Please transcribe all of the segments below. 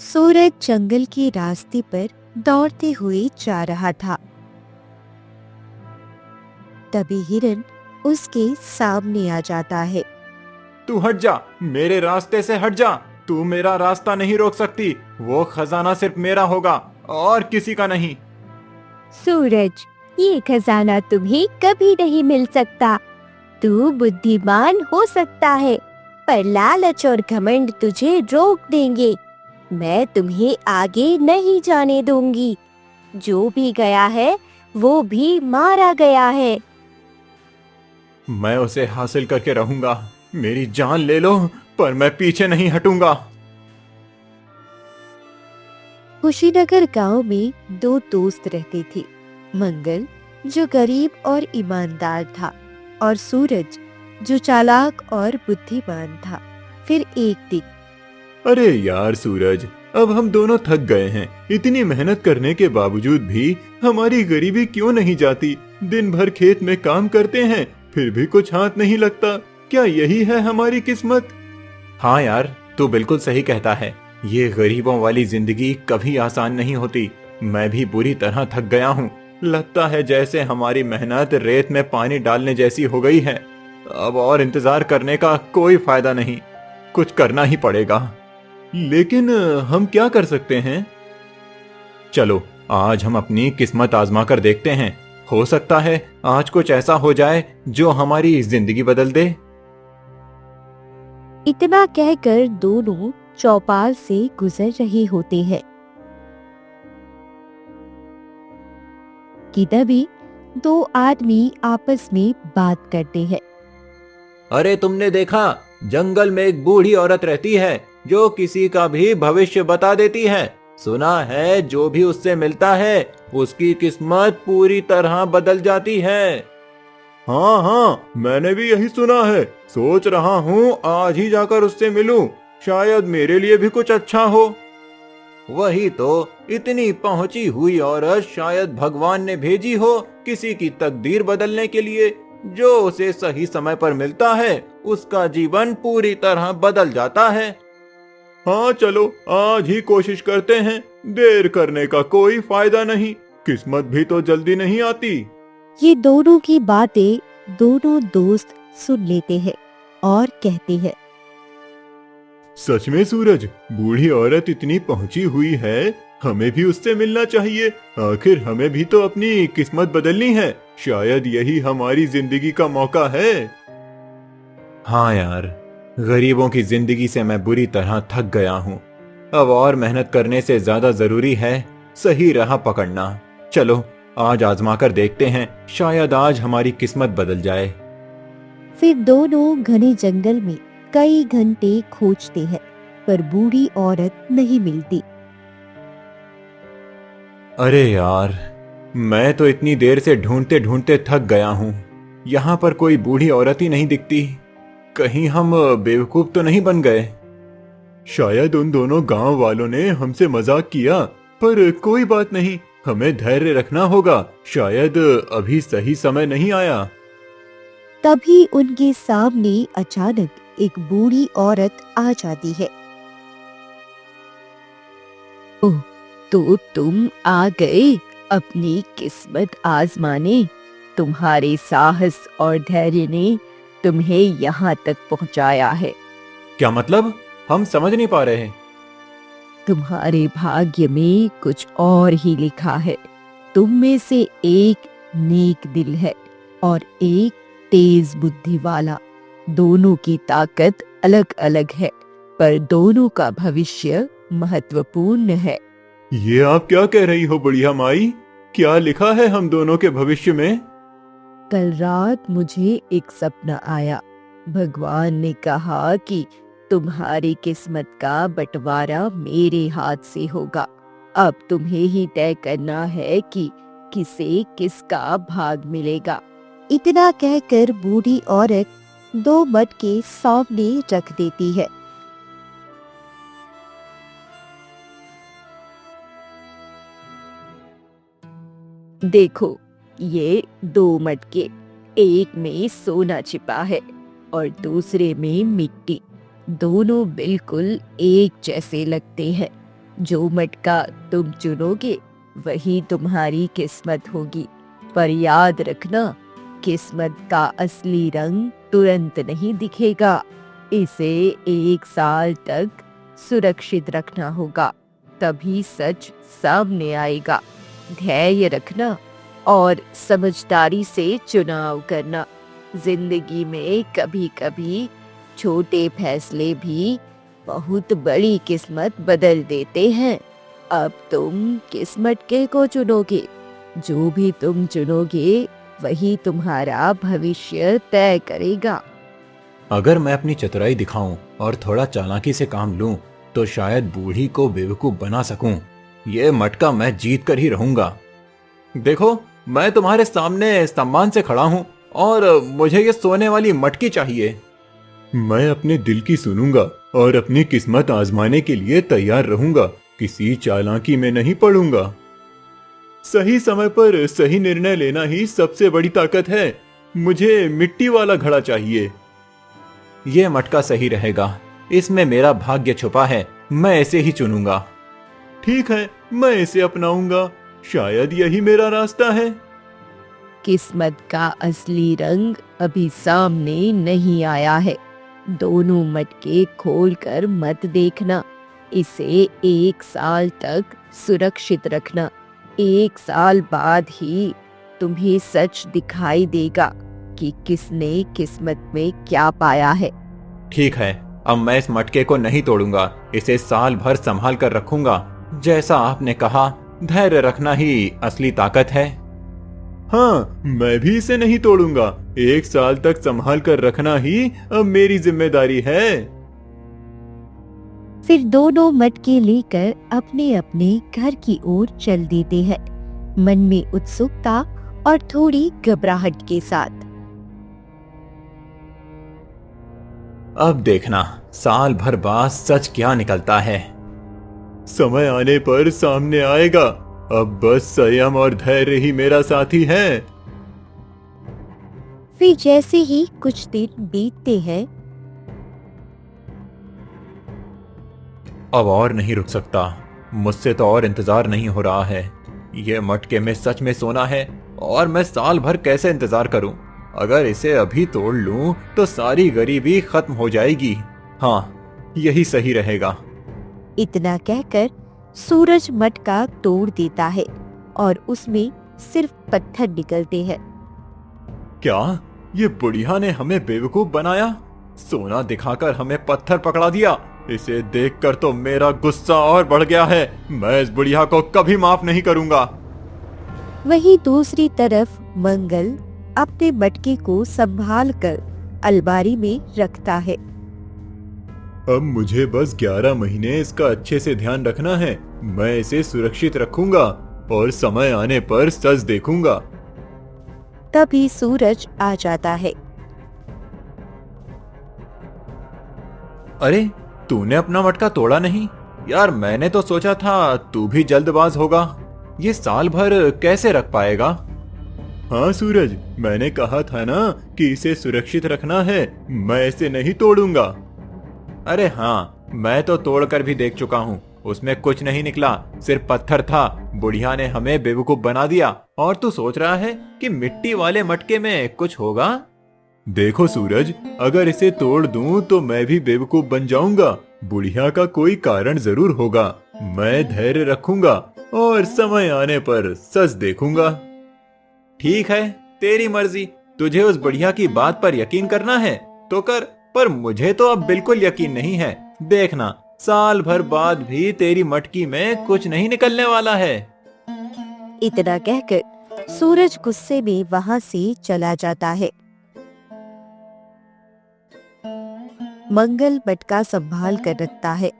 सूरज जंगल के रास्ते पर दौड़ते हुए जा रहा था। तभी हिरन उसके सामने आ जाता है। तू हट जा, मेरे रास्ते से हट जा। तू मेरा रास्ता नहीं रोक सकती। वो खजाना सिर्फ मेरा होगा और किसी का नहीं। सूरज, ये खजाना तुम्हें कभी नहीं मिल सकता। तू बुद्धिमान हो सकता है, पर लालच और घमंड तुझे रोक देंगे। मैं तुम्हें आगे नहीं जाने दूंगी। जो भी गया है वो भी मारा गया है। मैं उसे हासिल करके रहूंगा। मेरी जान ले लो, पर मैं पीछे नहीं हटूंगा। कुशीनगर गांव में दो दोस्त रहते थे। मंगल, जो गरीब और ईमानदार था, और सूरज, जो चालाक और बुद्धिमान था। फिर एक दिन, अरे यार सूरज, अब हम दोनों थक गए हैं। इतनी मेहनत करने के बावजूद भी हमारी गरीबी क्यों नहीं जाती? दिन भर खेत में काम करते हैं, फिर भी कुछ हाथ नहीं लगता। क्या यही है हमारी किस्मत? हाँ यार, तू बिल्कुल सही कहता है। ये गरीबों वाली जिंदगी कभी आसान नहीं होती। मैं भी बुरी तरह थक गया हूँ। लगता है जैसे हमारी मेहनत रेत में पानी डालने जैसी हो गई है। अब और इंतजार करने का कोई फायदा नहीं, कुछ करना ही पड़ेगा। लेकिन हम क्या कर सकते हैं? चलो, आज हम अपनी किस्मत आजमा कर देखते हैं। हो सकता है आज कुछ ऐसा हो जाए जो हमारी जिंदगी बदल दे। इतना कहकर दोनों चौपाल से गुजर रहे होते हैं कि तभी दो आदमी आपस में बात करते हैं। अरे तुमने देखा, जंगल में एक बूढ़ी औरत रहती है जो किसी का भी भविष्य बता देती है। सुना है जो भी उससे मिलता है उसकी किस्मत पूरी तरह बदल जाती है। हाँ हाँ, मैंने भी यही सुना है। सोच रहा हूँ आज ही जाकर उससे मिलूं, शायद मेरे लिए भी कुछ अच्छा हो। वही तो, इतनी पहुंची हुई औरत शायद भगवान ने भेजी हो किसी की तकदीर बदलने के लिए। जो उसे सही समय पर मिलता है उसका जीवन पूरी तरह बदल जाता है। हाँ चलो, आज ही कोशिश करते हैं। देर करने का कोई फायदा नहीं, किस्मत भी तो जल्दी नहीं आती। ये दोनों की बातें दोनों दोस्त सुन लेते हैं और कहते हैं, सच में सूरज, बूढ़ी औरत इतनी पहुंची हुई है, हमें भी उससे मिलना चाहिए। आखिर हमें भी तो अपनी किस्मत बदलनी है। शायद यही हमारी जिंदगी का मौका है। हाँ यार, गरीबों की जिंदगी से मैं बुरी तरह थक गया हूँ। अब और मेहनत करने से ज्यादा जरूरी है सही राह पकड़ना। चलो, आज आजमा कर देखते हैं, शायद आज हमारी किस्मत बदल जाए। फिर दोनों घने जंगल में कई घंटे खोजते हैं, पर बूढ़ी औरत नहीं मिलती। अरे यार, मैं तो इतनी देर से ढूंढते ढूंढते थक गया हूँ। यहाँ पर कोई बूढ़ी औरत ही नहीं दिखती। कहीं हम बेवकूफ तो नहीं बन गए? शायद उन दोनों गांव वालों ने हमसे मजाक किया, पर कोई बात नहीं, हमें धैर्य रखना होगा। शायद अभी सही समय नहीं आया। तभी उनके सामने अचानक एक बूढ़ी औरत आ जाती है। ओह, तो तुम आ गए अपनी किस्मत आजमाने। तुम्हारे साहस और धैर्य ने तुम्हें यहाँ तक पहुँचाया है। क्या मतलब? हम समझ नहीं पा रहे हैं। तुम्हारे भाग्य में कुछ और ही लिखा है। तुम में से एक नेक दिल है और एक तेज बुद्धि वाला। दोनों की ताकत अलग अलग है, पर दोनों का भविष्य महत्वपूर्ण है। ये आप क्या कह रही हो बुढ़िया माई? क्या लिखा है हम दोनों के भविष्य में? कल रात मुझे एक सपना आया। भगवान ने कहा कि तुम्हारी किस्मत का बंटवारा मेरे हाथ से होगा। अब तुम्हें ही तय करना है कि किसे किसका भाग मिलेगा। इतना कहकर बूढ़ी औरत दो मटके सामने रख देती है। देखो, ये दो मटके, एक में सोना छिपा है और दूसरे में मिट्टी। दोनों बिल्कुल एक जैसे लगते हैं। जो मटका तुम चुनोगे वही तुम्हारी किस्मत होगी। पर याद रखना, किस्मत का असली रंग तुरंत नहीं दिखेगा। इसे 1 साल तक सुरक्षित रखना होगा, तभी सच सामने आएगा। धैर्य रखना और समझदारी से चुनाव करना। जिंदगी में कभी-कभी छोटे फैसले भी बहुत बड़ी किस्मत बदल देते हैं। अब तुम किस मटके को चुनोगे? जो भी तुम चुनोगे वही तुम्हारा भविष्य तय करेगा। अगर मैं अपनी चतुराई दिखाऊं और थोड़ा चालाकी से काम लूं, तो शायद बूढ़ी को बेवकूफ बना सकूं। ये मटका मैं जीत कर ही रहूंगा। देखो, मैं तुम्हारे सामने सम्मान से खड़ा हूं और मुझे ये सोने वाली मटकी चाहिए। मैं अपने दिल की सुनूंगा और अपनी किस्मत आजमाने के लिए तैयार रहूंगा। किसी चालाकी में नहीं पड़ूंगा। सही समय पर सही निर्णय लेना ही सबसे बड़ी ताकत है। मुझे मिट्टी वाला घड़ा चाहिए। ये मटका सही रहेगा। इसमें मेरा भाग्य छुपा है। मैं इसे ही चुनूंगा। ठीक है, मैं इसे अपनाऊंगा। शायद यही मेरा रास्ता है। किस्मत का असली रंग अभी सामने नहीं आया है। दोनों मटके खोलकर मत देखना। इसे 1 साल तक सुरक्षित रखना। 1 साल बाद ही तुम्हें सच दिखाई देगा कि किसने किस्मत में क्या पाया है। ठीक है, अब मैं इस मटके को नहीं तोड़ूंगा। इसे साल भर संभाल कर रखूंगा। जैसा आपने कहा, धैर्य रखना ही असली ताकत है। हाँ, मैं भी इसे नहीं तोड़ूंगा। 1 साल तक संभाल कर रखना ही अब मेरी जिम्मेदारी है। फिर दोनों मटके लेकर अपने अपने घर की ओर चल देते हैं, मन में उत्सुकता और थोड़ी घबराहट के साथ। अब देखना, साल भर बाद सच क्या निकलता है। समय आने पर सामने आएगा। अब बस संयम और धैर्य ही मेरा साथी है। फिर जैसे ही कुछ दिन बीतते हैं, अब और नहीं रुक सकता। मुझसे तो और इंतजार नहीं हो रहा है। ये मटके में सच में सोना है और मैं साल भर कैसे इंतजार करूं? अगर इसे अभी तोड़ लूं तो सारी गरीबी खत्म हो जाएगी। हाँ, यही सही रहेगा। इतना कहकर सूरज मटका तोड़ देता है और उसमें सिर्फ पत्थर निकलते हैं। क्या ये बुढ़िया ने हमें बेवकूफ बनाया? सोना दिखाकर हमें पत्थर पकड़ा दिया। इसे देखकर तो मेरा गुस्सा और बढ़ गया है। मैं इस बुढ़िया को कभी माफ नहीं करूंगा। वहीं दूसरी तरफ मंगल अपने मटके को संभाल कर अलमारी में रखता है। अब मुझे बस 11 महीने इसका अच्छे से ध्यान रखना है। मैं इसे सुरक्षित रखूंगा और समय आने पर सच देखूंगा। तभी सूरज आ जाता है। अरे, तूने अपना मटका तोड़ा नहीं? यार, मैंने तो सोचा था तू भी जल्दबाज होगा। ये साल भर कैसे रख पाएगा? हाँ सूरज, मैंने कहा था ना कि इसे सुरक्षित रखना है। मैं इसे नहीं तोड़ूंगा। अरे हाँ, मैं तो तोड़कर भी देख चुका हूँ। उसमें कुछ नहीं निकला, सिर्फ पत्थर था। बुढ़िया ने हमें बेवकूफ बना दिया और तू सोच रहा है कि मिट्टी वाले मटके में कुछ होगा? देखो सूरज, अगर इसे तोड़ दूं तो मैं भी बेवकूफ बन जाऊंगा। बुढ़िया का कोई कारण जरूर होगा। मैं धैर्य रखूंगा और समय आने पर सच देखूंगा। ठीक है, तेरी मर्जी। तुझे उस बुढ़िया की बात पर यकीन करना है तो कर, पर मुझे तो अब बिल्कुल यकीन नहीं है। देखना, साल भर बाद भी तेरी मटकी में कुछ नहीं निकलने वाला है। इतना कहकर सूरज गुस्से में वहां से चला जाता है। मंगल मटका संभाल कर रखता है।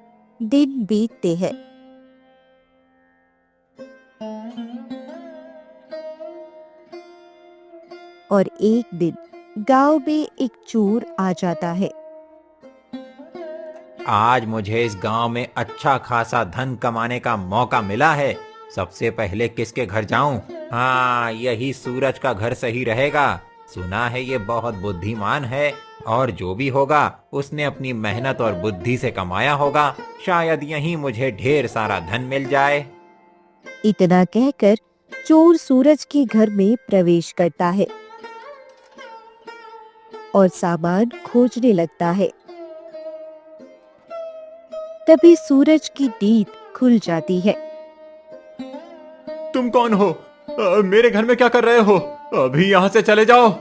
दिन बीतते हैं। और एक दिन गांव में एक चोर आ जाता है। आज मुझे इस गांव में अच्छा खासा धन कमाने का मौका मिला है। सबसे पहले किसके घर जाऊं? हाँ, यही सूरज का घर सही रहेगा। सुना है ये बहुत बुद्धिमान है और जो भी होगा उसने अपनी मेहनत और बुद्धि से कमाया होगा। शायद यहीं मुझे ढेर सारा धन मिल जाए। इतना कहकर चोर सूरज के घर में प्रवेश करता है और सामान खोजने लगता है। तभी सूरज की नींद खुल जाती है। तुम कौन हो? मेरे घर में क्या कर रहे हो? अभी यहाँ से चले जाओ।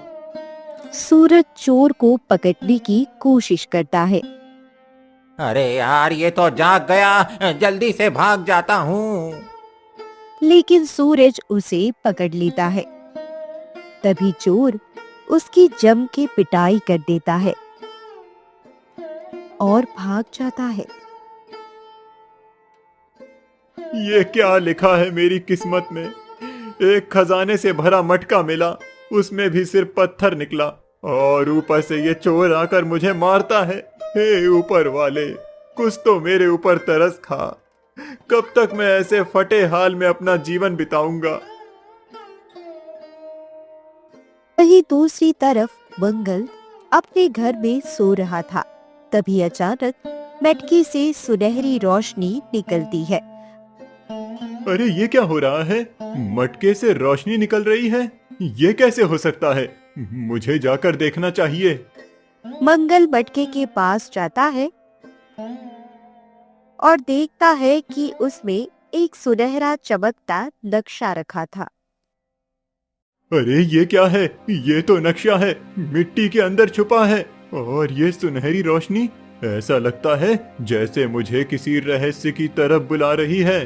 सूरज चोर को पकड़ने की कोशिश करता है, अरे यार, ये तो जाग गया, जल्दी से भाग जाता हूँ। लेकिन सूरज उसे पकड़ लेता है। तभी चोर उसकी जम के पिटाई कर देता है और भाग जाता है। ये क्या लिखा है मेरी किस्मत में? एक खजाने से भरा मटका मिला, उसमें भी सिर्फ पत्थर निकला, और ऊपर से ये चोर आकर मुझे मारता है। हे ऊपर वाले, कुछ तो मेरे ऊपर तरस खा। कब तक मैं ऐसे फटे हाल में अपना जीवन बिताऊंगा? वहीं दूसरी तरफ मंगल अपने घर में सो रहा था। तभी अचानक मटके से सुनहरी रोशनी निकलती है। अरे ये क्या हो रहा है? मटके से रोशनी निकल रही है। ये कैसे हो सकता है? मुझे जाकर देखना चाहिए। मंगल मटके के पास जाता है और देखता है कि उसमें एक सुनहरा चमकता नक्शा रखा था। अरे ये क्या है? ये तो नक्शा है, मिट्टी के अंदर छुपा है। और ये सुनहरी रोशनी, ऐसा लगता है जैसे मुझे किसी रहस्य की तरफ बुला रही है।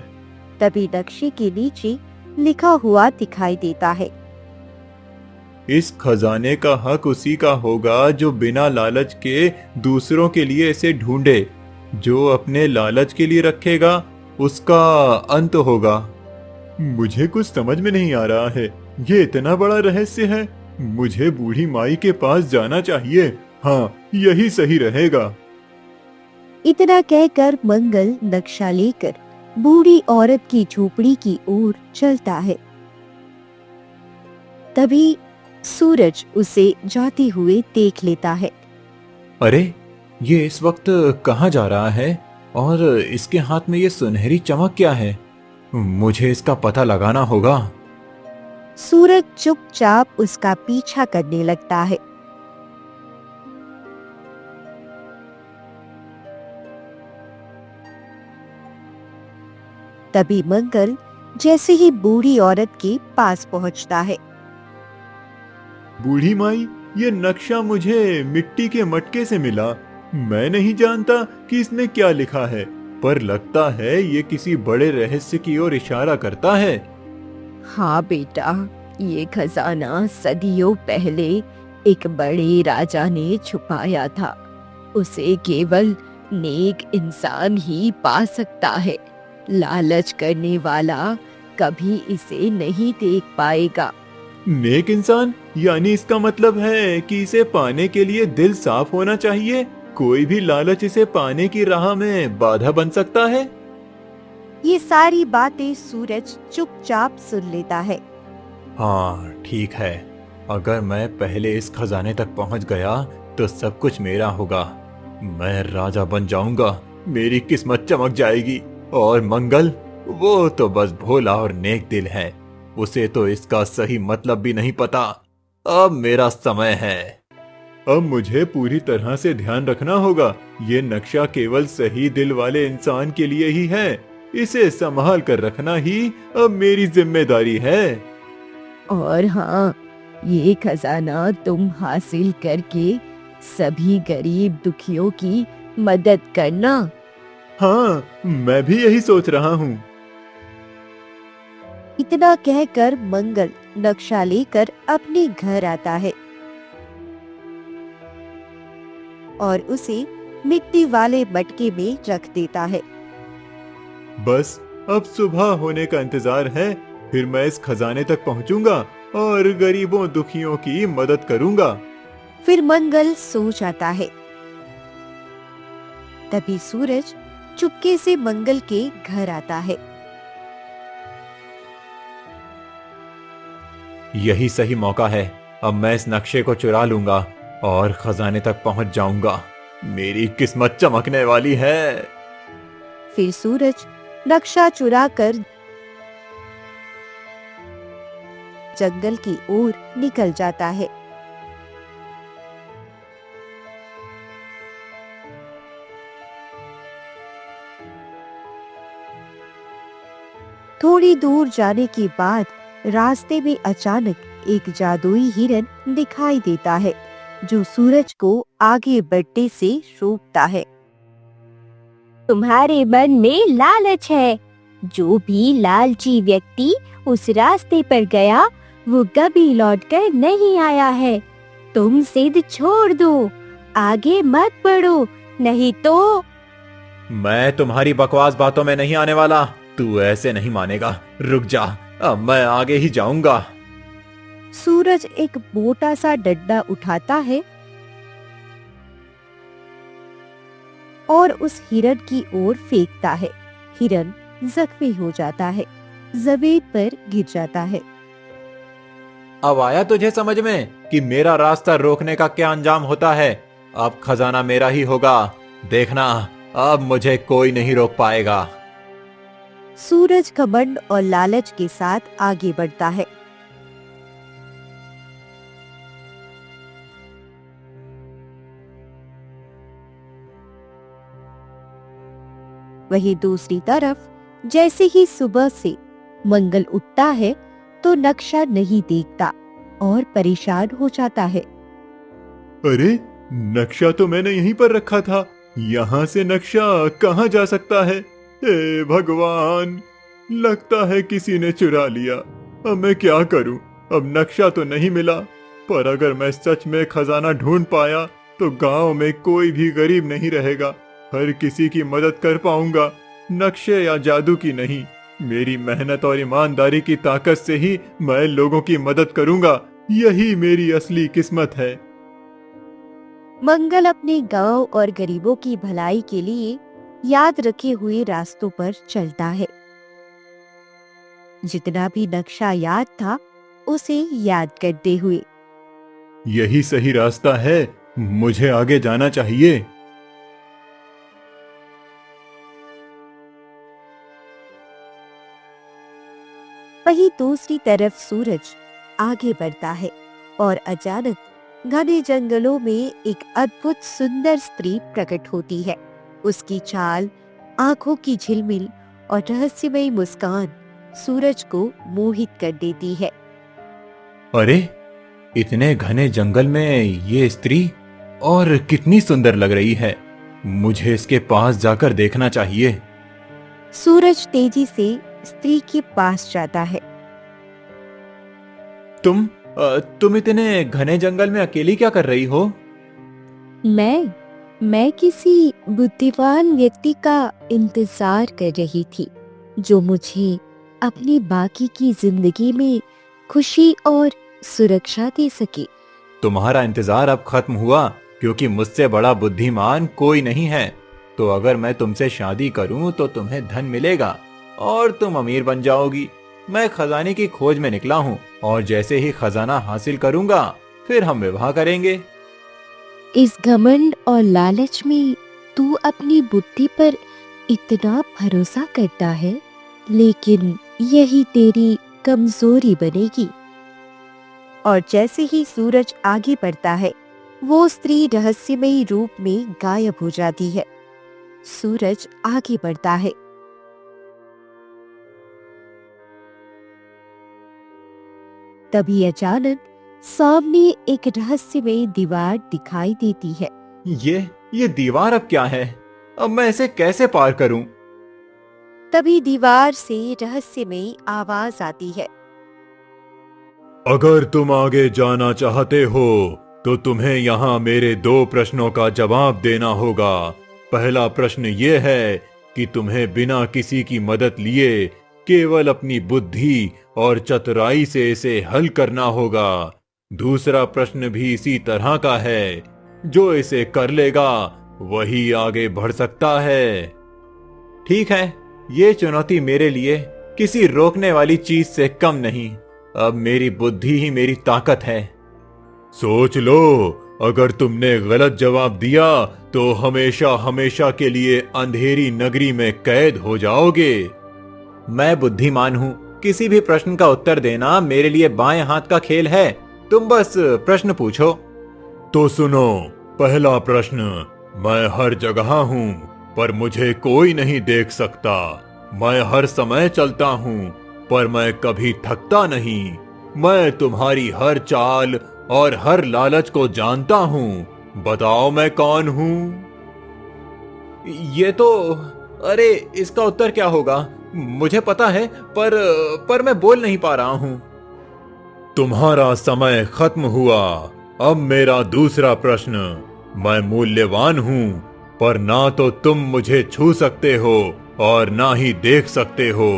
तभी नक्शे के नीचे लिखा हुआ दिखाई देता है, इस खजाने का हक उसी का होगा जो बिना लालच के दूसरों के लिए इसे ढूंढे। जो अपने लालच के लिए रखेगा उसका अंत होगा। मुझे कुछ समझ में नहीं आ रहा है। ये इतना बड़ा रहस्य है। मुझे बूढ़ी माई के पास जाना चाहिए। हाँ, यही सही रहेगा। इतना कहकर मंगल नक्शा लेकर बूढ़ी औरत की झोपड़ी की ओर चलता है। तभी सूरज उसे जाते हुए देख लेता है। अरे ये इस वक्त कहाँ जा रहा है? और इसके हाथ में ये सुनहरी चमक क्या है? मुझे इसका पता लगाना होगा। सूरज चुपचाप उसका पीछा करने लगता है। तभी मंगल जैसे ही बूढ़ी औरत के पास पहुंचता है। बूढ़ी माई, ये नक्शा मुझे मिट्टी के मटके से मिला। मैं नहीं जानता कि इसमें क्या लिखा है, पर लगता है ये किसी बड़े रहस्य की ओर इशारा करता है। हाँ बेटा, ये खजाना सदियों पहले एक बड़े राजा ने छुपाया था। उसे केवल नेक इंसान ही पा सकता है। लालच करने वाला कभी इसे नहीं देख पाएगा। नेक इंसान? यानी इसका मतलब है कि इसे पाने के लिए दिल साफ होना चाहिए। कोई भी लालच इसे पाने की राह में बाधा बन सकता है। ये सारी बातें सूरज चुपचाप सुन लेता है। हाँ ठीक है, अगर मैं पहले इस खजाने तक पहुंच गया तो सब कुछ मेरा होगा। मैं राजा बन जाऊंगा, मेरी किस्मत चमक जाएगी। और मंगल, वो तो बस भोला और नेक दिल है, उसे तो इसका सही मतलब भी नहीं पता। अब मेरा समय है। अब मुझे पूरी तरह से ध्यान रखना होगा। ये नक्शा केवल सही दिल वाले इंसान के लिए ही है। इसे संभाल कर रखना ही अब मेरी जिम्मेदारी है। और हाँ, ये खजाना तुम हासिल करके सभी गरीब दुखियों की मदद करना। हाँ, मैं भी यही सोच रहा हूँ। इतना कहकर मंगल नक्शा लेकर अपने घर आता है और उसे मिट्टी वाले मटके में रख देता है। बस अब सुबह होने का इंतजार है, फिर मैं इस खजाने तक पहुंचूंगा और गरीबों दुखियों की मदद करूंगा। फिर मंगल सो जाता है। तभी सूरज चुपके से मंगल के घर आता है। यही सही मौका है। अब मैं इस नक्शे को चुरा लूंगा। और खजाने तक पहुंच जाऊंगा। मेरी किस्मत चमकने वाली है। फिर सूरज नक्शा चुराकर जंगल की ओर निकल जाता है। थोड़ी दूर जाने के बाद रास्ते में अचानक एक जादुई हिरन दिखाई देता है जो सूरज को आगे बढ़ने से रोकता है। तुम्हारे मन में लालच है। जो भी लालची व्यक्ति उस रास्ते पर गया वो कभी लौटकर नहीं आया है। तुम जिद छोड़ दो, आगे मत बढ़ो, नहीं तो। मैं तुम्हारी बकवास बातों में नहीं आने वाला। तू ऐसे नहीं मानेगा। रुक जा, अब मैं आगे ही जाऊंगा। सूरज एक मोटा सा डंडा उठाता है और उस हिरन की ओर फेंकता है। हिरन जख्मी हो जाता है, जमीन पर गिर जाता है। अब आया तुझे समझ में कि मेरा रास्ता रोकने का क्या अंजाम होता है। अब खजाना मेरा ही होगा। देखना, अब मुझे कोई नहीं रोक पाएगा। सूरज घमंड और लालच के साथ आगे बढ़ता है। वहीं दूसरी तरफ जैसे ही सुबह से मंगल उठता है तो नक्शा नहीं देखता और परेशान हो जाता है। अरे, नक्शा तो मैंने यहीं पर रखा था। यहाँ से नक्शा कहाँ जा सकता है? हे भगवान, लगता है किसी ने चुरा लिया। अब मैं क्या करूं? अब नक्शा तो नहीं मिला, पर अगर मैं सच में खजाना ढूंढ पाया तो गांव में कोई भी गरीब नहीं रहेगा। हर किसी की मदद कर पाऊंगा, नक्शे या जादू की नहीं। मेरी मेहनत और ईमानदारी की ताकत से ही मैं लोगों की मदद करूंगा। यही मेरी असली किस्मत है। मंगल अपने गांव और गरीबों की भलाई के लिए याद रखे हुए रास्तों पर चलता है। जितना भी नक्शा याद था उसे याद करते हुए। यही सही रास्ता है, मुझे आगे जाना चाहिए। वहीं दूसरी तरफ सूरज आगे बढ़ता है और अचानक घने जंगलों में एक अद्भुत सुंदर स्त्री प्रकट होती है। उसकी चाल, आंखों की झिलमिल और रहस्यमयी मुस्कान सूरज को मोहित कर देती है। अरे, इतने घने जंगल में ये स्त्री, और कितनी सुंदर लग रही है। मुझे इसके पास जाकर देखना चाहिए। सूरज तेजी से स्त्री के पास जाता है। तुम इतने घने जंगल में अकेली क्या कर रही हो? मैं किसी बुद्धिमान व्यक्ति का इंतजार कर रही थी जो मुझे अपनी बाकी की जिंदगी में खुशी और सुरक्षा दे सके। तुम्हारा इंतजार अब खत्म हुआ, क्योंकि मुझसे बड़ा बुद्धिमान कोई नहीं है। तो अगर मैं तुमसे शादी करूं तो तुम्हें धन मिलेगा और तुम अमीर बन जाओगी। मैं खजाने की खोज में निकला हूं और जैसे ही खजाना हासिल करूंगा फिर हम विवाह करेंगे। इस घमंड और लालच में तू अपनी बुद्धि पर इतना भरोसा करता है, लेकिन यही तेरी कमजोरी बनेगी। और जैसे ही सूरज आगे बढ़ता है वो स्त्री रहस्यमयी रूप में गायब हो जाती है। सूरज आगे बढ़ता है। तभी अचानक सामने एक रहस्यमयी दीवार दिखाई देती है। ये दीवार अब क्या है? अब मैं इसे कैसे पार करूं? तभी दीवार से रहस्यमयी आवाज आती है। अगर तुम आगे जाना चाहते हो तो तुम्हें यहाँ मेरे 2 प्रश्नों का जवाब देना होगा। पहला प्रश्न ये है कि तुम्हें बिना किसी की मदद लिए केवल अपनी बुद्धि और चतुराई से इसे हल करना होगा। दूसरा प्रश्न भी इसी तरह का है, जो इसे कर लेगा वही आगे बढ़ सकता है। ठीक है, ये चुनौती मेरे लिए किसी रोकने वाली चीज से कम नहीं। अब मेरी बुद्धि ही मेरी ताकत है। सोच लो, अगर तुमने गलत जवाब दिया तो हमेशा हमेशा के लिए अंधेरी नगरी में कैद हो जाओगे। मैं बुद्धिमान हूँ, किसी भी प्रश्न का उत्तर देना मेरे लिए बाएं हाथ का खेल है। तुम बस प्रश्न पूछो। तो सुनो, पहला प्रश्न। मैं हर जगह हूँ पर मुझे कोई नहीं देख सकता। मैं हर समय चलता हूँ पर मैं कभी थकता नहीं। मैं तुम्हारी हर चाल और हर लालच को जानता हूँ। बताओ मैं कौन हूँ? ये तो, अरे इसका उत्तर क्या होगा? मुझे पता है पर मैं बोल नहीं पा रहा हूँ। तुम्हारा समय खत्म हुआ। अब मेरा दूसरा प्रश्न। मैं मूल्यवान हूँ पर ना तो तुम मुझे छू सकते हो और ना ही देख सकते हो।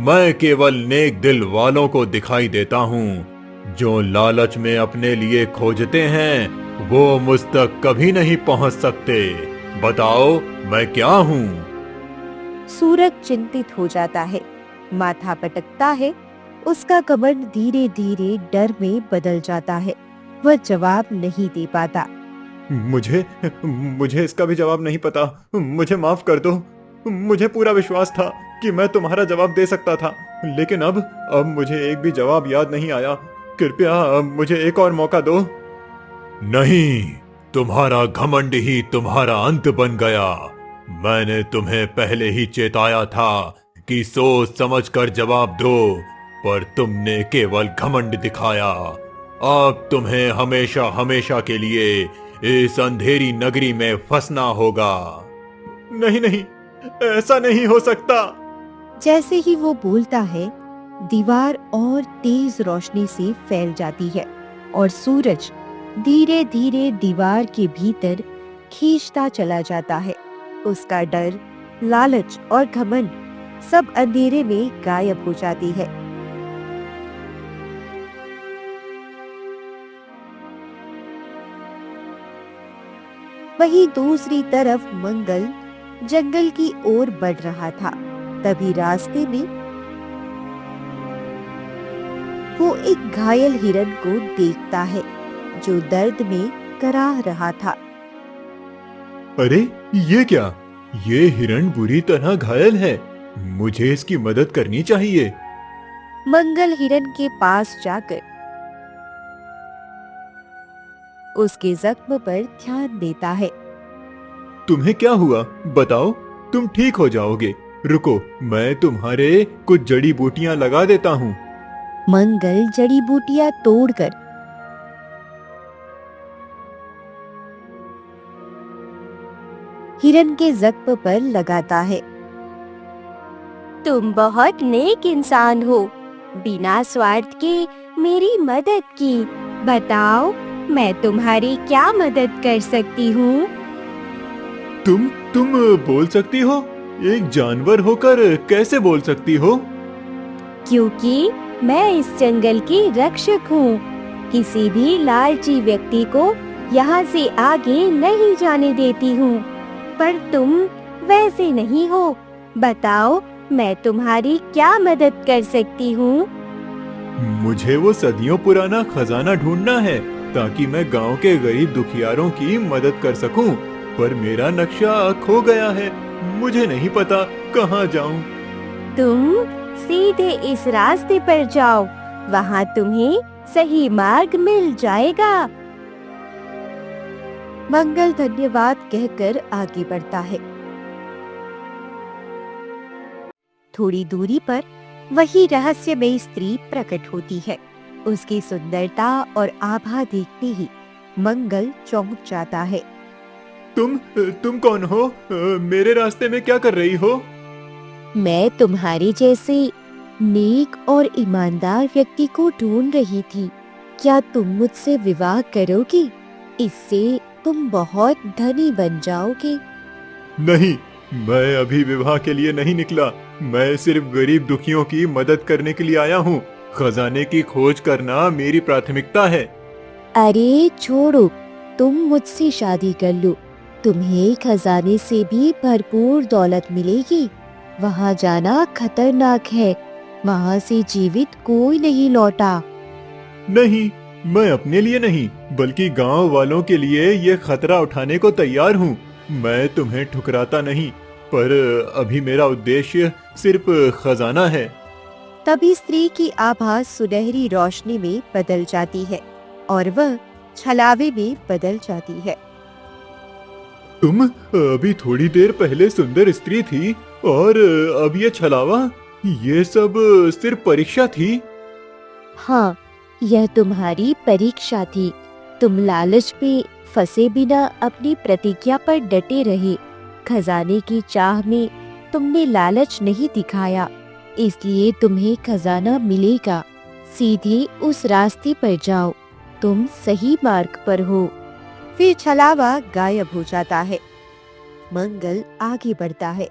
मैं केवल नेक दिल वालों को दिखाई देता हूँ। जो लालच में अपने लिए खोजते हैं वो मुझ तक कभी नहीं पहुंच सकते। बताओ मैं क्या हूँ? सूरज चिंतित हो जाता है, माथा पटकता है। उसका घमंड धीरे धीरे डर में बदल जाता है। वह जवाब नहीं दे पाता। मुझे मुझे इसका भी जवाब नहीं पता। मुझे माफ कर दो। मुझे पूरा विश्वास था कि मैं तुम्हारा जवाब दे सकता था, लेकिन अब मुझे एक भी जवाब याद नहीं आया। कृपया मुझे एक और मौका दो। नहीं, तुम्हारा घमंड ही तुम्हारा अंत बन गया। मैंने तुम्हें पहले ही चेताया था कि सोच समझ कर जवाब दो, पर तुमने केवल घमंड दिखाया। अब तुम्हें हमेशा हमेशा के लिए इस अंधेरी नगरी में फंसना होगा। नहीं नहीं, ऐसा नहीं हो सकता। जैसे ही वो बोलता है, दीवार और तेज रोशनी से फैल जाती है और सूरज धीरे धीरे दीवार के भीतर खींचता चला जाता है। उसका डर, लालच और घमंड सब अंधेरे में गायब हो जाती है। वहीं दूसरी तरफ मंगल जंगल की ओर बढ़ रहा था। तभी रास्ते में वो एक घायल हिरन को देखता है जो दर्द में कराह रहा था। अरे ये क्या? ये हिरण बुरी तरह घायल है। मुझे इसकी मदद करनी चाहिए। मंगल हिरन के पास जाकर उसके जख्म पर ध्यान देता है। तुम्हें क्या हुआ? बताओ, तुम ठीक हो जाओगे। रुको, मैं तुम्हारे कुछ जड़ी बूटियां लगा देता हूँ। मंगल जड़ी बूटियां तोड़कर हिरन के जख्म पर लगाता है। तुम बहुत नेक इंसान हो, बिना स्वार्थ के मेरी मदद की। बताओ मैं तुम्हारी क्या मदद कर सकती हूँ? तुम बोल सकती हो? एक जानवर होकर कैसे बोल सकती हो? क्योंकि मैं इस जंगल की रक्षक हूँ। किसी भी लालची व्यक्ति को यहाँ से आगे नहीं जाने देती हूँ। पर तुम वैसे नहीं हो। बताओ मैं तुम्हारी क्या मदद कर सकती हूँ? मुझे वो सदियों पुराना खजाना ढूंढना है ताकि मैं गांव के गरीब दुखियारों की मदद कर सकूं। पर मेरा नक्शा खो गया है। मुझे नहीं पता कहाँ जाऊं। तुम सीधे इस रास्ते पर जाओ, वहाँ तुम्हें सही मार्ग मिल जाएगा। मंगल धन्यवाद कहकर आगे बढ़ता है। थोड़ी दूरी पर वही रहस्यमयी स्त्री प्रकट होती है। उसकी सुंदरता और आभा देखते ही मंगल चौंक जाता है। तुम कौन हो? मेरे रास्ते में क्या कर रही हो? मैं तुम्हारे जैसे नेक और ईमानदार व्यक्ति को ढूंढ रही थी। क्या तुम मुझसे विवाह करोगी? इससे तुम बहुत धनी बन जाओगे। नहीं, मैं अभी विवाह के लिए नहीं निकला। मैं सिर्फ गरीब दुखियों की मदद करने के लिए आया हूँ। खजाने की खोज करना मेरी प्राथमिकता है। अरे छोड़ो, तुम मुझसे शादी कर लो। तुम्हें खजाने से भी भरपूर दौलत मिलेगी। वहाँ जाना खतरनाक है। वहाँ से जीवित कोई नहीं लौटा। नहीं, मैं अपने लिए नहीं बल्कि गांव वालों के लिए ये खतरा उठाने को तैयार हूँ। मैं तुम्हें ठुकराता नहीं, पर अभी मेरा उद्देश्य सिर्फ खजाना है। तभी स्त्री की आभा सुनहरी रोशनी में बदल जाती है और वह छलावे में बदल जाती है। तुम अभी थोड़ी देर पहले सुंदर स्त्री थी और अब ये छलावा, ये सब सिर्फ परीक्षा थी। हाँ, यह तुम्हारी परीक्षा थी। तुम लालच में फंसे बिना अपनी प्रतिज्ञा पर डटे रहे। खजाने की चाह में तुमने लालच नहीं दिखाया, इसलिए तुम्हें खजाना मिलेगा। सीधे उस रास्ते पर जाओ, तुम सही मार्ग पर हो। फिर छलावा गायब हो जाता है। मंगल आगे बढ़ता है।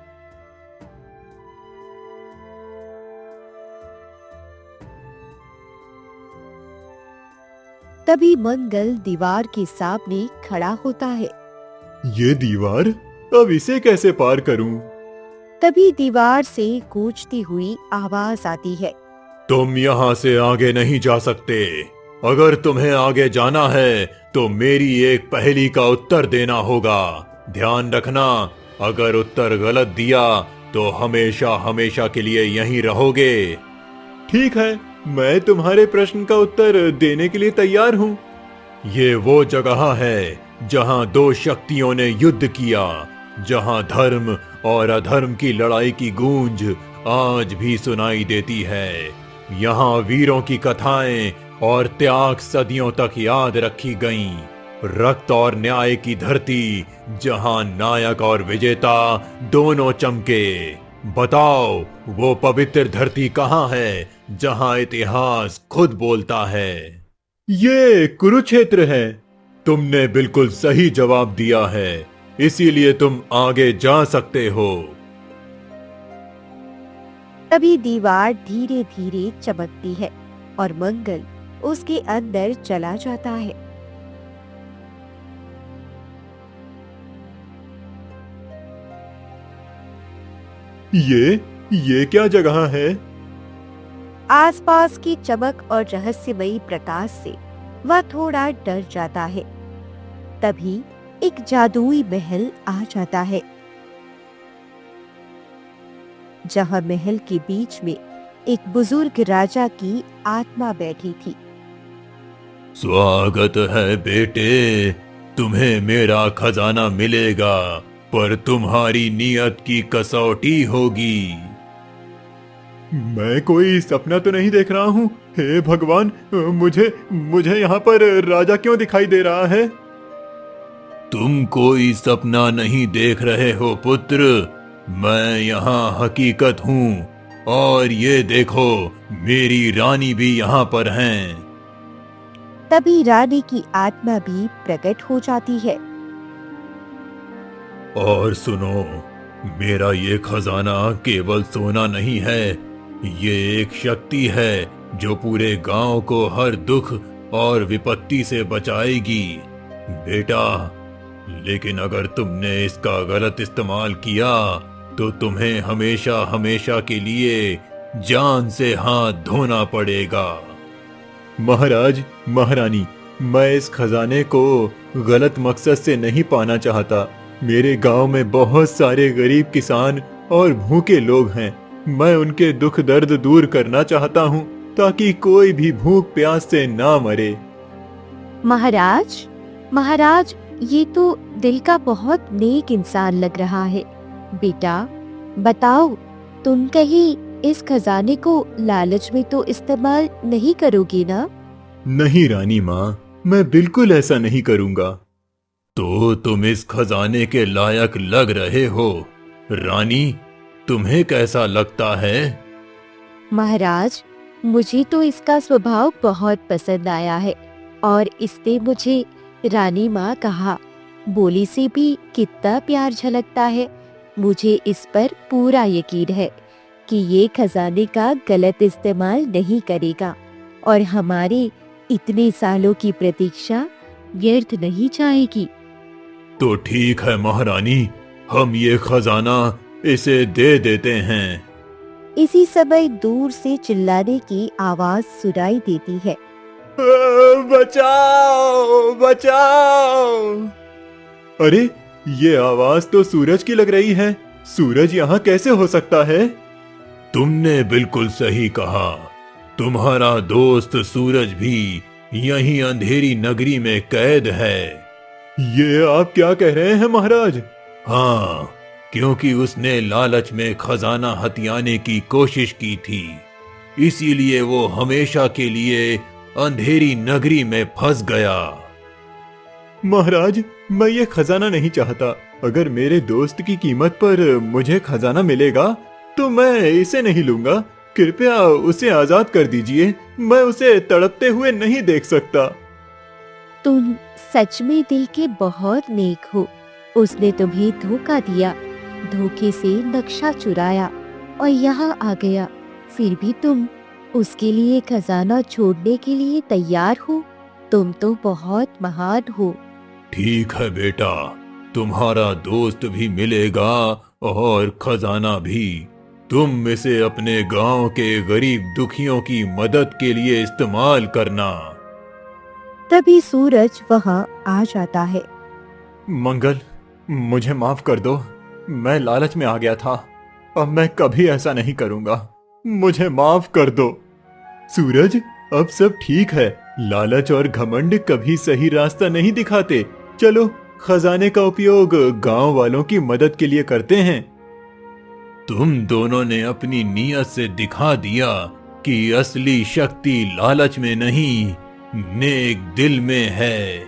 तभी मंगल दीवार के सामने खड़ा होता है। ये दीवार, अब इसे कैसे पार करूं? तभी दीवार से गूंजती हुई आवाज आती है। तुम यहाँ से आगे नहीं जा सकते। अगर तुम्हें आगे जाना है तो मेरी एक पहेली का उत्तर देना होगा। ध्यान रखना, अगर उत्तर गलत दिया तो हमेशा हमेशा के लिए यहीं रहोगे। ठीक है, मैं तुम्हारे प्रश्न का उत्तर देने के लिए तैयार हूँ। ये वो जगह है जहाँ दो शक्तियों ने युद्ध किया, जहाँ धर्म और अधर्म की लड़ाई की गूंज आज भी सुनाई देती है। यहाँ वीरों की कथाएं और त्याग सदियों तक याद रखी गईं। रक्त और न्याय की धरती, जहाँ नायक और विजेता दोनों चमके। बताओ, वो पवित्र धरती कहाँ है जहाँ इतिहास खुद बोलता है? ये कुरुक्षेत्र है। तुमने बिल्कुल सही जवाब दिया है, इसीलिए तुम आगे जा सकते हो। तभी दीवार धीरे धीरे चमकती है और मंगल उसके अंदर चला जाता है। ये क्या जगह है? आसपास की चमक और रहस्यमयी प्रकाश से वह थोड़ा डर जाता है। तभी एक जादुई महल आ जाता है, जहां महल के बीच में एक बुजुर्ग राजा की आत्मा बैठी थी। स्वागत है बेटे, तुम्हें मेरा खजाना मिलेगा, पर तुम्हारी नियत की कसौटी होगी। मैं कोई सपना तो नहीं देख रहा हूँ? हे भगवान, मुझे यहाँ पर राजा क्यों दिखाई दे रहा है? तुम कोई सपना नहीं देख रहे हो पुत्र, मैं यहाँ हकीकत हूँ। और ये देखो, मेरी रानी भी यहाँ पर हैं। तभी रानी की आत्मा भी प्रकट हो जाती है। और सुनो, मेरा ये खजाना केवल सोना नहीं है, ये एक शक्ति है जो पूरे गांव को हर दुख और विपत्ति से बचाएगी। बेटा, लेकिन अगर तुमने इसका गलत इस्तेमाल किया तो तुम्हें हमेशा हमेशा के लिए जान से हाथ धोना पड़ेगा। महाराज, महारानी, मैं इस खजाने को गलत मकसद से नहीं पाना चाहता। मेरे गांव में बहुत सारे गरीब किसान और भूखे लोग हैं। मैं उनके दुख दर्द दूर करना चाहता हूँ, ताकि कोई भी भूख प्यास से ना मरे। महाराज, महाराज, ये तो दिल का बहुत नेक इंसान लग रहा है। बेटा, बताओ, तुम कहीं इस खजाने को लालच में तो इस्तेमाल नहीं करोगी ना? नहीं रानी माँ, मैं बिल्कुल ऐसा नहीं करूँगा। तो तुम इस खजाने के लायक लग रहे हो। रानी, तुम्हें कैसा लगता है? महाराज, मुझे तो इसका स्वभाव बहुत पसंद आया है और इसने मुझे रानी माँ कहा। बोली से भी कितना प्यार झलकता है। मुझे इस पर पूरा यकीन है कि ये खजाने का गलत इस्तेमाल नहीं करेगा और हमारे इतने सालों की प्रतीक्षा व्यर्थ नहीं जाएगी। तो ठीक है महारानी, हम ये खजाना इसे दे देते हैं। इसी समय दूर से चिल्लाने की आवाज सुनाई देती है। बचाओ बचाओ। अरे ये आवाज तो सूरज की लग रही है। सूरज यहाँ कैसे हो सकता है? तुमने बिल्कुल सही कहा। तुम्हारा दोस्त सूरज भी यहीं अंधेरी नगरी में कैद है। ये आप क्या कह रहे हैं महाराज? हाँ, क्योंकि उसने लालच में खजाना हथियाने की कोशिश की थी, इसीलिए वो हमेशा के लिए अंधेरी नगरी में फंस गया। महाराज, मैं ये खजाना नहीं चाहता। अगर मेरे दोस्त की कीमत पर मुझे खजाना मिलेगा तो मैं इसे नहीं लूंगा। कृपया उसे आजाद कर दीजिए। मैं उसे तड़पते हुए नहीं देख सकता। तुम सच में दिल के बहुत नेक हो। उसने तुम्हें धोखा दिया, धोखे से नक्शा चुराया और यहाँ आ गया। फिर भी तुम उसके लिए खजाना छोड़ने के लिए तैयार हो। तुम तो बहुत महान हो। ठीक है बेटा, तुम्हारा दोस्त भी मिलेगा और खजाना भी। तुम इसे अपने गांव के गरीब दुखियों की मदद के लिए इस्तेमाल करना। तभी सूरज वहाँ आ जाता है। मंगल, मुझे माफ कर दो। मैं लालच में आ गया था। अब मैं कभी ऐसा नहीं करूंगा। मुझे माफ कर दो। सूरज, अब सब ठीक है। लालच और घमंड कभी सही रास्ता नहीं दिखाते। चलो खजाने का उपयोग गांव वालों की मदद के लिए करते हैं। तुम दोनों ने अपनी नीयत से दिखा दिया कि असली शक्ति लालच में नहीं, नेक दिल में है।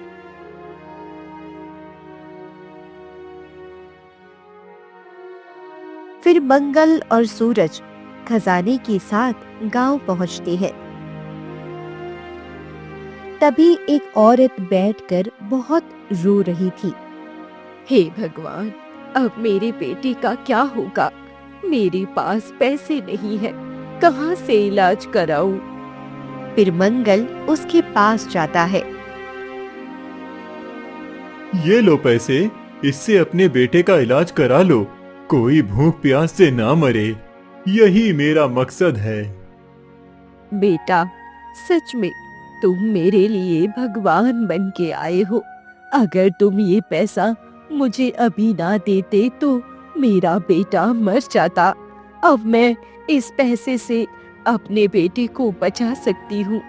फिर मंगल और सूरज खजाने के साथ गांव पहुंचते हैं। तभी एक औरत बैठकर बहुत रो रही थी। हे भगवान, अब मेरे बेटे का क्या होगा? मेरे पास पैसे नहीं है, कहाँ से इलाज कराऊं? फिर मंगल उसके पास जाता है। ये लो पैसे, इससे अपने बेटे का इलाज करा लो। कोई भूख प्यास से ना मरे, यही मेरा मकसद है। बेटा, सच में तुम मेरे लिए भगवान बन के आए हो। अगर तुम ये पैसा मुझे अभी ना देते तो मेरा बेटा मर जाता। अब मैं इस पैसे से अपने बेटे को बचा सकती हूँ।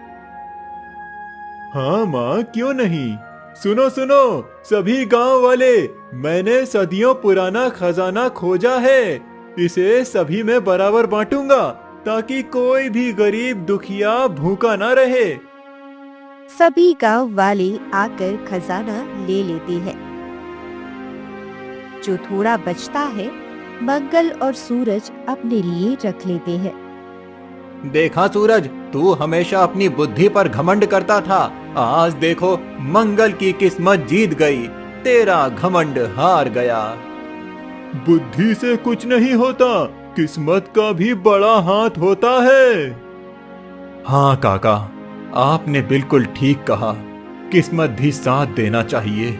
हाँ माँ, क्यों नहीं। सुनो सुनो सभी गांव वाले, मैंने सदियों पुराना खजाना खोजा है। इसे सभी में बराबर बांटूंगा ताकि कोई भी गरीब दुखिया भूखा ना रहे। सभी गांव वाले आकर खजाना ले लेते हैं। जो थोड़ा बचता है मंगल और सूरज अपने लिए रख लेते हैं। देखा सूरज, तू हमेशा अपनी बुद्धि पर घमंड करता था। आज देखो, मंगल की किस्मत जीत गई। तेरा घमंड हार गया। बुद्धि से कुछ नहीं होता, किस्मत का भी बड़ा हाथ होता है। हाँ काका, आपने बिल्कुल ठीक कहा। किस्मत भी साथ देना चाहिए।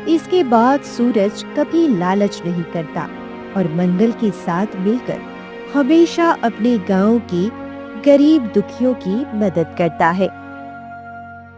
इसके बाद सूरज कभी लालच नहीं करता और मंगल के साथ मिलकर हमेशा अपने गांव के गरीब दुखियों की मदद करता है।